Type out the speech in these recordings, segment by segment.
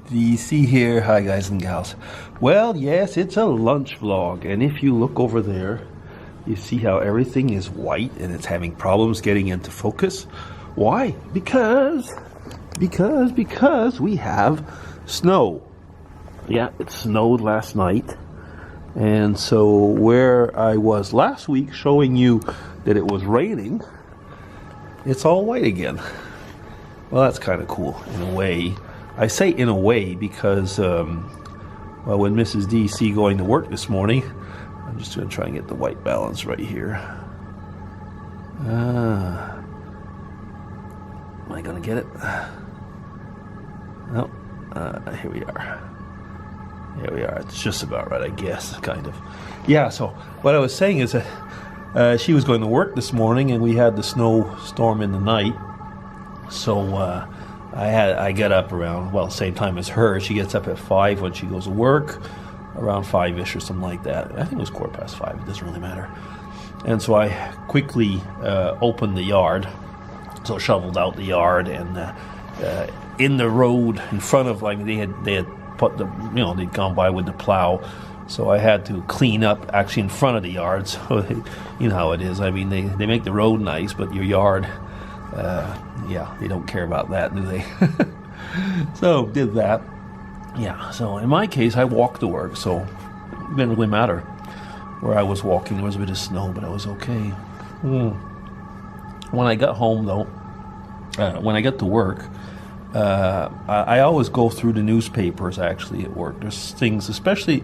DC here. Hi guys and gals. Well, yes, it's a lunch vlog, and if you look over there, you see how everything is white and it's having problems getting into focus. Why? Because we have snow. Yeah, it snowed last night. And so where I was last week showing you that it was raining, it's all white again. Well, that's kind of cool in a way. I say in a way because, well, when Mrs. DC going to work this morning, I'm just going to try and get the white balance right here. Am I going to get it? No. Here we are. Here we are. It's just about right, I guess, kind of. Yeah, so what I was saying is that she was going to work this morning, and we had the snowstorm in the night. So I got up around, well, same time as her. She gets up at 5 when she goes to work, around 5-ish or something like that. I think it was 5:15. It doesn't really matter. And so I quickly opened the yard, so shoveled out the yard, and in the road in front of, like, they had put the, they'd gone by with the plow. So I had to clean up actually in front of the yard. So you know how it is. I mean, they make the road nice, but your yard, yeah, they don't care about that, do they? So did that. Yeah, so in my case, I walked to work, so it didn't really matter where I was walking. There was a bit of snow, but I was okay. When I got home, though, when I got to work, I always go through the newspapers, actually, at work. There's things, especially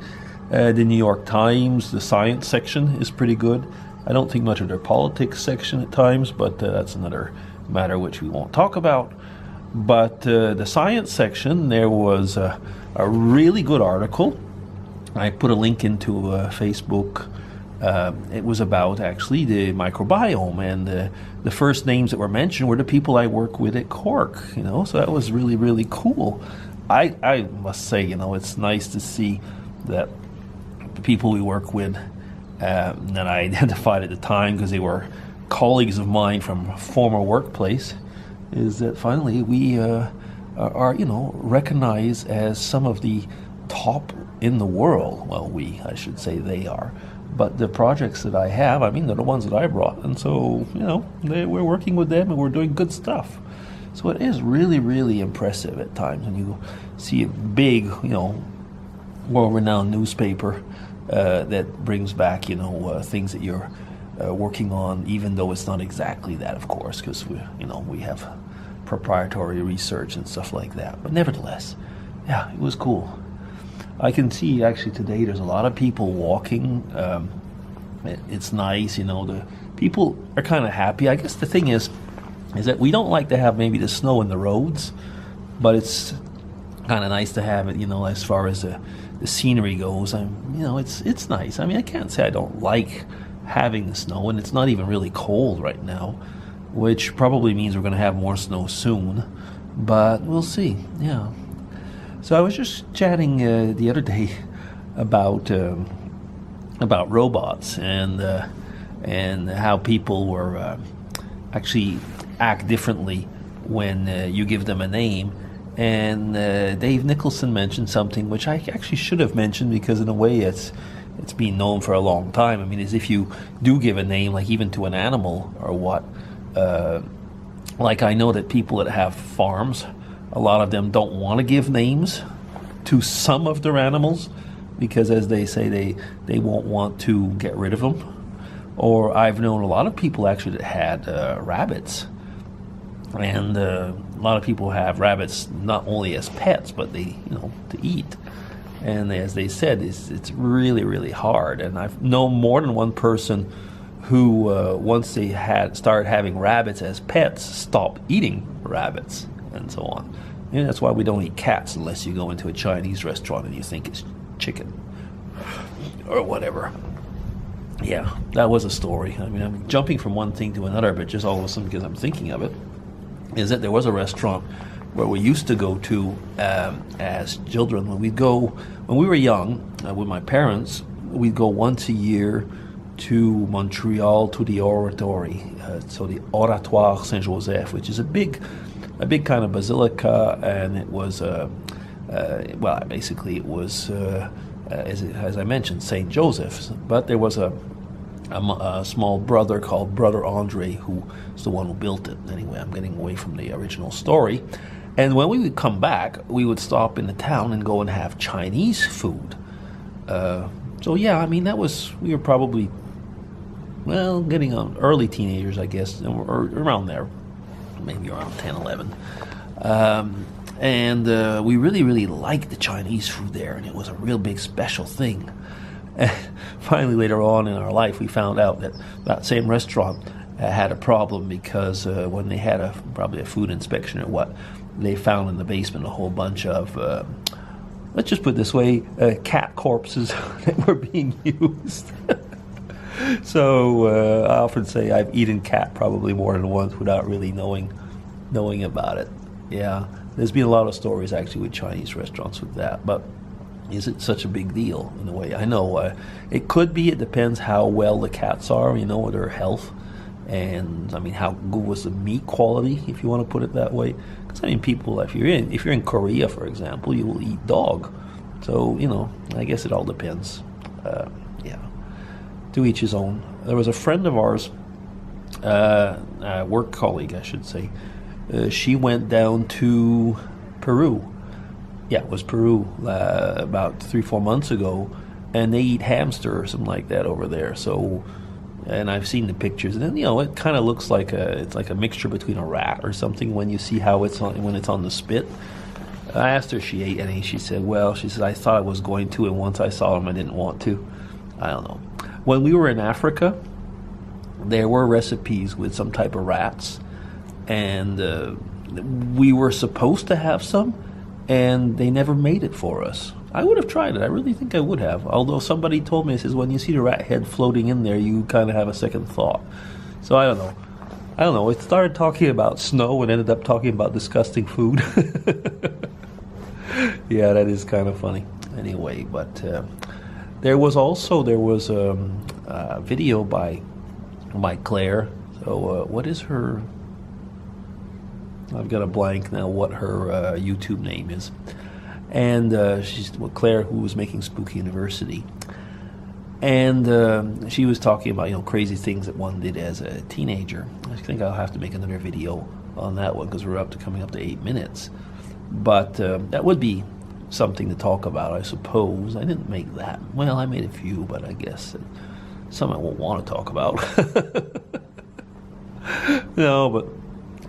the New York Times, the science section is pretty good. I don't think much of their politics section at times, but that's another matter which we won't talk about. But the science section, there was a really good article. I put a link into Facebook. It was about, actually, the microbiome, and the first names that were mentioned were the people I work with at Cork, so that was really, really cool. I must say, it's nice to see that the people we work with, that I identified at the time because they were colleagues of mine from a former workplace, is that finally we are recognized as some of the top in the world. Well, I should say they are. But the projects that I have, I mean, they're the ones that I brought. And so, we're working with them and we're doing good stuff. So it is really, really impressive at times when you see a big, world-renowned newspaper that brings back, things that you're working on, even though it's not exactly that, of course, because we have proprietary research and stuff like that. But nevertheless, yeah, it was cool. I can see actually today there's a lot of people walking. It's nice, the people are kind of happy. I guess the thing is that we don't like to have maybe the snow in the roads, but it's kind of nice to have it, as far as the scenery goes. It's nice. I mean, I can't say I don't like having the snow, and it's not even really cold right now, which probably means we're going to have more snow soon, but we'll see. Yeah. So I was just chatting the other day about robots and how people were actually act differently when you give them a name. And Dave Nicholson mentioned something which I actually should have mentioned, because in a way it's been known for a long time. I mean, as if you do give a name, like even to an animal or what. Like I know that people that have farms, a lot of them don't want to give names to some of their animals because, as they say, they won't want to get rid of them. Or I've known a lot of people actually that had rabbits, and a lot of people have rabbits not only as pets, but they, to eat. And as they said, it's really, really hard. And I've known more than one person who, once they started having rabbits as pets, stopped eating rabbits and so on. And that's why we don't eat cats unless you go into a Chinese restaurant and you think it's chicken or whatever. Yeah, that was a story. I mean, I'm jumping from one thing to another, but just all of a sudden because I'm thinking of it, is that there was a restaurant where we used to go to as children. When we were young, with my parents, we'd go once a year to Montreal to the oratory, so the Oratoire Saint-Joseph, which is a big kind of basilica, and it was well, basically it was, as I mentioned, St. Joseph's. But there was a small brother called Brother Andre, who is the one who built it. Anyway, I'm getting away from the original story. And when we would come back, we would stop in the town and go and have Chinese food. So yeah, I mean, we were probably, well, getting on early teenagers, I guess, or around there, maybe around 10, 11. And we really, really liked the Chinese food there, and it was a real big special thing. And finally, later on in our life, we found out that that same restaurant had a problem because when they had probably a food inspection or what, they found in the basement a whole bunch of, let's just put it this way, cat corpses that were being used. So I often say I've eaten cat probably more than once without really knowing about it. Yeah, there's been a lot of stories actually with Chinese restaurants with that, but is it such a big deal in a way? I know it could be. It depends how well the cats are, with their health, and I mean how good was the meat quality, if you want to put it that way. Because I mean, people, if you're in Korea, for example, you will eat dog. So I guess it all depends. Yeah, to each his own. There was a friend of ours, a work colleague, I should say. She went down to Peru. Yeah, it was Peru about 3-4 months ago, and they eat hamster or something like that over there. So, and I've seen the pictures, and then it kind of looks like it's like a mixture between a rat or something when you see how when it's on the spit. I asked her if she ate any. She said, I thought I was going to, and once I saw them, I didn't want to. I don't know. When we were in Africa, there were recipes with some type of rats, and we were supposed to have some, and they never made it for us. I would have tried it. I really think I would have. Although somebody told me, says, when you see the rat head floating in there, you kind of have a second thought. So I don't know. It started talking about snow and ended up talking about disgusting food. Yeah, that is kind of funny. Anyway, but there was a video by Claire. So what is her? I've got a blank now what her YouTube name is. And she's Claire, who was making Spooky University. And she was talking about, crazy things that one did as a teenager. I think I'll have to make another video on that one because we're coming up to 8 minutes. But that would be something to talk about, I suppose. I didn't make that. Well, I made a few, but I guess some I won't want to talk about. No, but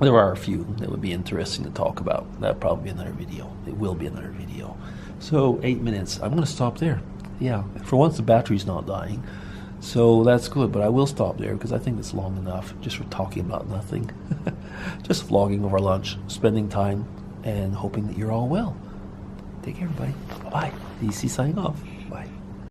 there are a few that would be interesting to talk about. That'll probably be another video. It will be another video. So 8 minutes. I'm going to stop there. Yeah, for once the battery's not dying. So that's good, but I will stop there because I think it's long enough just for talking about nothing. Just vlogging over lunch, spending time, and hoping that you're all well. Take care, everybody. Bye-bye. DC signing off.